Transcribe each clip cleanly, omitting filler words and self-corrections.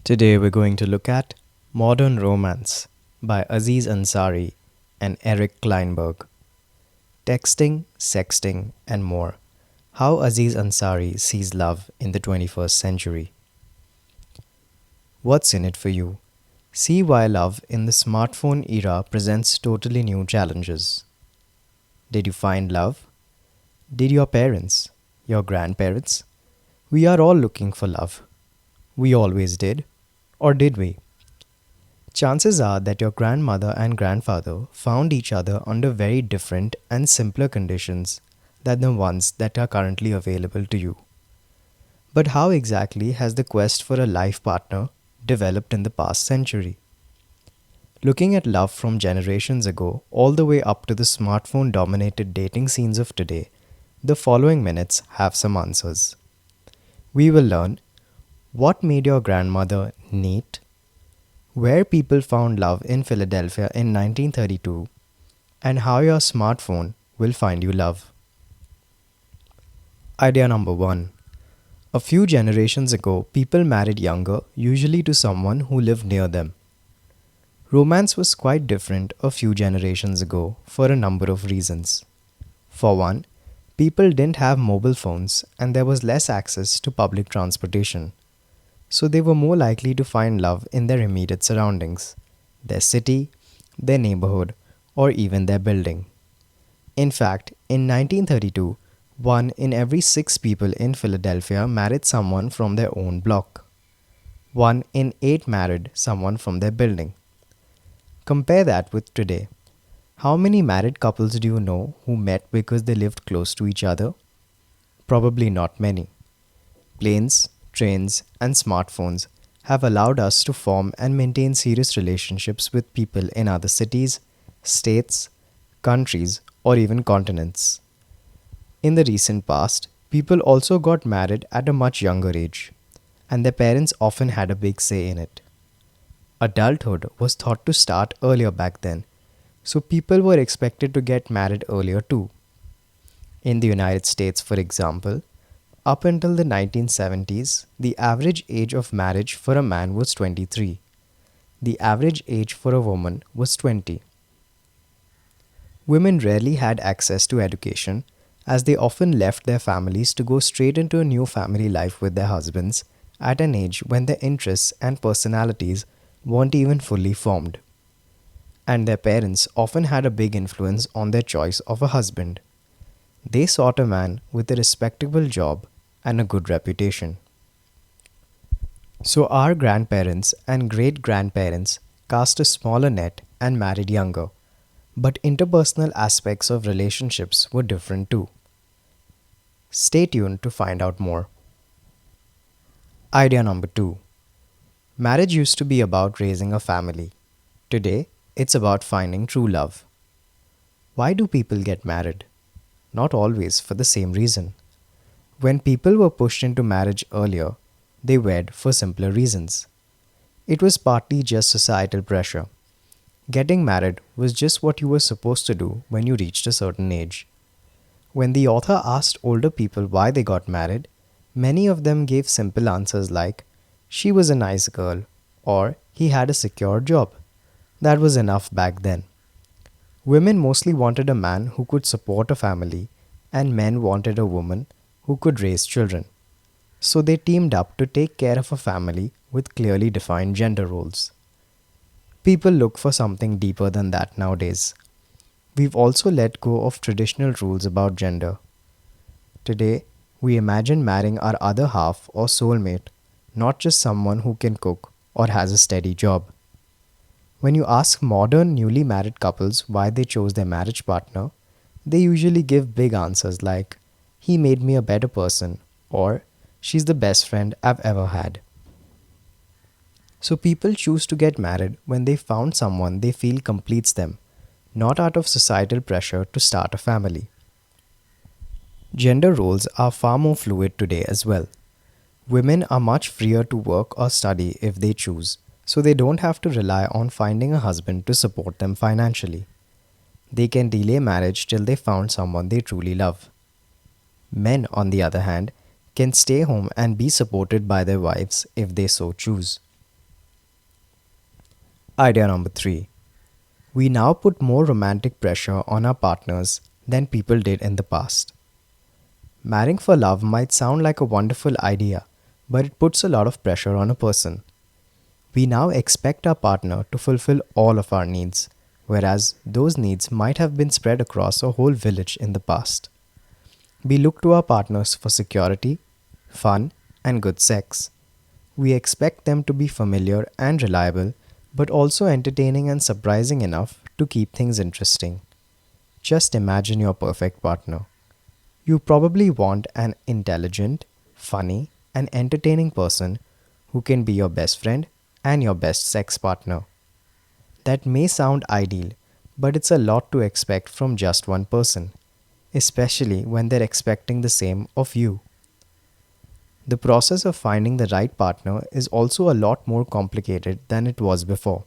Today we're going to look at Modern Romance by Aziz Ansari and Erik Klineberg. Texting, sexting, and more. How Aziz Ansari sees love in the 21st century. What's in it for you? See why love in the smartphone era presents totally new challenges. Did you find love? Did your parents? Your grandparents? We are all looking for love. We always did. Or did we? Chances are that your grandmother and grandfather found each other under very different and simpler conditions than the ones that are currently available to you. But how exactly has the quest for a life partner developed in the past century? Looking at love from generations ago all the way up to the smartphone dominated dating scenes of today, the following minutes have some answers. We will learn what made your grandmother neat, where people found love in Philadelphia in 1932, and how your smartphone will find you love. Idea number 1. A few generations ago, people married younger, usually to someone who lived near them. Romance was quite different a few generations ago for a number of reasons. For one, people didn't have mobile phones and there was less access to public transportation. So they were more likely to find love in their immediate surroundings, their city, their neighborhood, or even their building. In fact, in 1932, 1 in every 6 people in Philadelphia married someone from their own block. 1 in 8 married someone from their building. Compare that with today. How many married couples do you know who met because they lived close to each other? Probably not many. Planes, trains, and smartphones have allowed us to form and maintain serious relationships with people in other cities, states, countries, or even continents. In the recent past, people also got married at a much younger age, and their parents often had a big say in it. Adulthood was thought to start earlier back then, so people were expected to get married earlier too. In the United States, for example, up until the 1970s, the average age of marriage for a man was 23. The average age for a woman was 20. Women rarely had access to education, as they often left their families to go straight into a new family life with their husbands at an age when their interests and personalities weren't even fully formed. And their parents often had a big influence on their choice of a husband. They sought a man with a respectable job and a good reputation. So our grandparents and great-grandparents cast a smaller net and married younger, but interpersonal aspects of relationships were different too. Stay tuned to find out more. Idea number 2. Marriage used to be about raising a family. Today, it's about finding true love. Why do people get married? Not always for the same reason. When people were pushed into marriage earlier, they wed for simpler reasons. It was partly just societal pressure. Getting married was just what you were supposed to do when you reached a certain age. When the author asked older people why they got married, many of them gave simple answers like, "She was a nice girl," or "He had a secure job." That was enough back then. Women mostly wanted a man who could support a family, and men wanted a woman who could raise children. So they teamed up to take care of a family with clearly defined gender roles. People look for something deeper than that nowadays. We've also let go of traditional rules about gender. Today, we imagine marrying our other half or soulmate, not just someone who can cook or has a steady job. When you ask modern newly married couples why they chose their marriage partner, they usually give big answers like, "He made me a better person," or "She's the best friend I've ever had." So people choose to get married when they found someone they feel completes them, not out of societal pressure to start a family. Gender roles are far more fluid today as well. Women are much freer to work or study if they choose, so they don't have to rely on finding a husband to support them financially. They can delay marriage till they found someone they truly love. Men, on the other hand, can stay home and be supported by their wives if they so choose. Idea number 3. We now put more romantic pressure on our partners than people did in the past. Marrying for love might sound like a wonderful idea, but it puts a lot of pressure on a person. We now expect our partner to fulfill all of our needs, whereas those needs might have been spread across a whole village in the past. We look to our partners for security, fun, and good sex. We expect them to be familiar and reliable, but also entertaining and surprising enough to keep things interesting. Just imagine your perfect partner. You probably want an intelligent, funny, and entertaining person who can be your best friend and your best sex partner. That may sound ideal, but it's a lot to expect from just one person, especially when they're expecting the same of you. The process of finding the right partner is also a lot more complicated than it was before.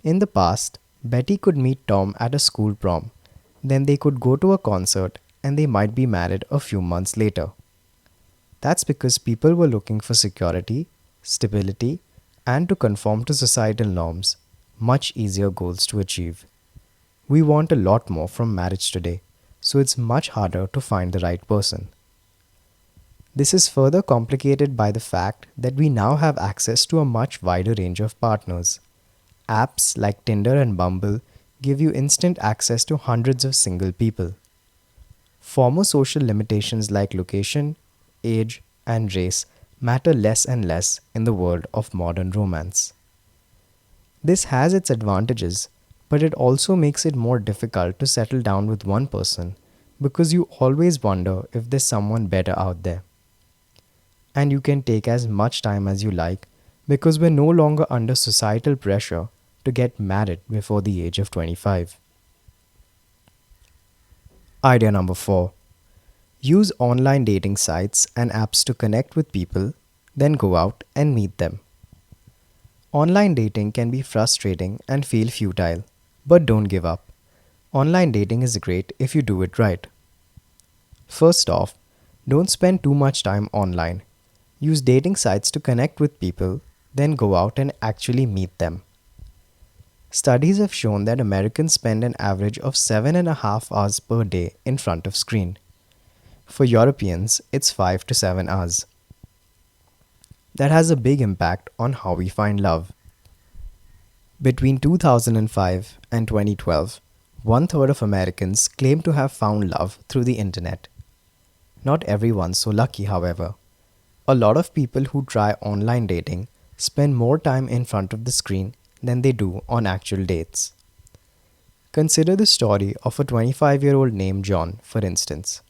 In the past, Betty could meet Tom at a school prom, then they could go to a concert and they might be married a few months later. That's because people were looking for security, stability, and to conform to societal norms, much easier goals to achieve. We want a lot more from marriage today, so it's much harder to find the right person. This is further complicated by the fact that we now have access to a much wider range of partners. Apps like Tinder and Bumble give you instant access to hundreds of single people. Former social limitations like location, age, and race matter less and less in the world of modern romance. This has its advantages, but it also makes it more difficult to settle down with one person because you always wonder if there's someone better out there. And you can take as much time as you like because we're no longer under societal pressure to get married before the age of 25. Idea number 4. Use online dating sites and apps to connect with people, then go out and meet them. Online dating can be frustrating and feel futile, but don't give up. Online dating is great if you do it right. First off, don't spend too much time online. Use dating sites to connect with people, then go out and actually meet them. Studies have shown that Americans spend an average of 7.5 hours per day in front of screen. For Europeans, it's 5 to 7 hours. That has a big impact on how we find love. Between 2005 and 2012, one-third of Americans claim to have found love through the internet. Not everyone's so lucky, however. A lot of people who try online dating spend more time in front of the screen than they do on actual dates. Consider the story of a 25-year-old named John, for instance.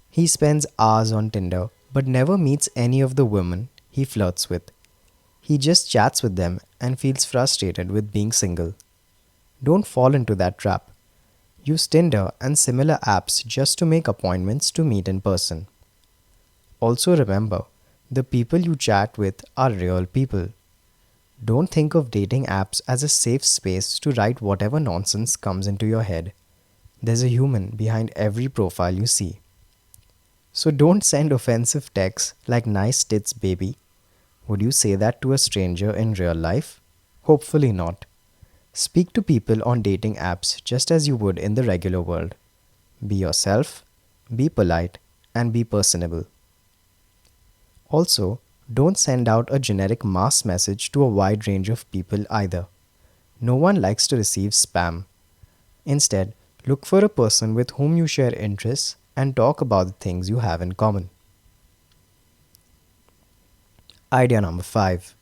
He spends hours on Tinder but never meets any of the women he flirts with. He just chats with them and feels frustrated with being single. Don't fall into that trap. Use Tinder and similar apps just to make appointments to meet in person. Also remember, the people you chat with are real people. Don't think of dating apps as a safe space to write whatever nonsense comes into your head. There's a human behind every profile you see. So don't send offensive texts like "nice tits, baby." Would you say that to a stranger in real life? Hopefully not. Speak to people on dating apps just as you would in the regular world. Be yourself, be polite, and be personable. Also, don't send out a generic mass message to a wide range of people either. No one likes to receive spam. Instead, look for a person with whom you share interests and talk about the things you have in common. Idea number 5.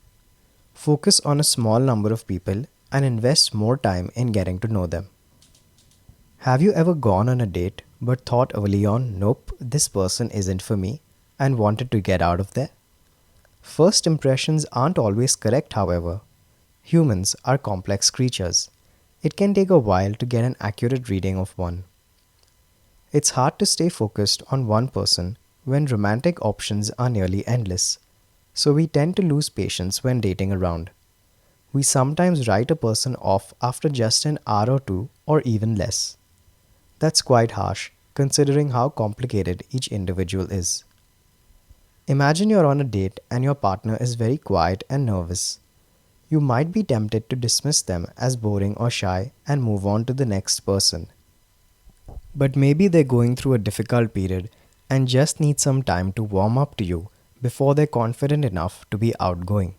Focus on a small number of people and invest more time in getting to know them. Have you ever gone on a date but thought early on, nope, this person isn't for me, and wanted to get out of there? First impressions aren't always correct, however. Humans are complex creatures. It can take a while to get an accurate reading of one. It's hard to stay focused on one person when romantic options are nearly endless, so we tend to lose patience when dating around. We sometimes write a person off after just an hour or two or even less. That's quite harsh, considering how complicated each individual is. Imagine you're on a date and your partner is very quiet and nervous. You might be tempted to dismiss them as boring or shy and move on to the next person. But maybe they're going through a difficult period and just need some time to warm up to you before they're confident enough to be outgoing.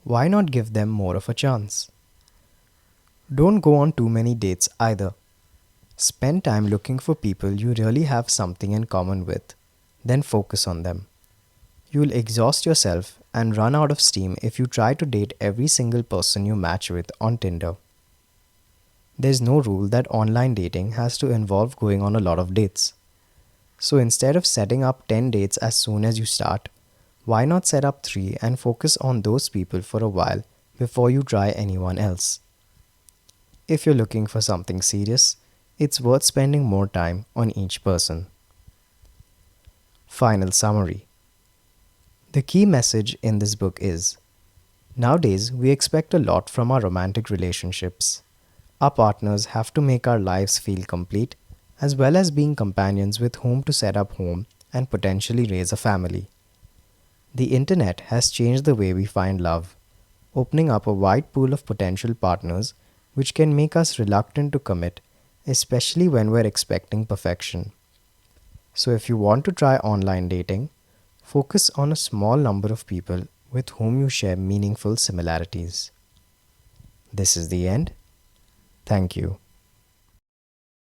Why not give them more of a chance? Don't go on too many dates either. Spend time looking for people you really have something in common with, then focus on them. You'll exhaust yourself and run out of steam if you try to date every single person you match with on Tinder. There's no rule that online dating has to involve going on a lot of dates. So instead of setting up 10 dates as soon as you start, why not set up 3 and focus on those people for a while before you try anyone else? If you're looking for something serious, it's worth spending more time on each person. Final summary. The key message in this book is: nowadays we expect a lot from our romantic relationships. Our partners have to make our lives feel complete, as well as being companions with whom to set up home and potentially raise a family. The internet has changed the way we find love, opening up a wide pool of potential partners which can make us reluctant to commit, especially when we're expecting perfection. So if you want to try online dating, focus on a small number of people with whom you share meaningful similarities. This is the end. Thank you.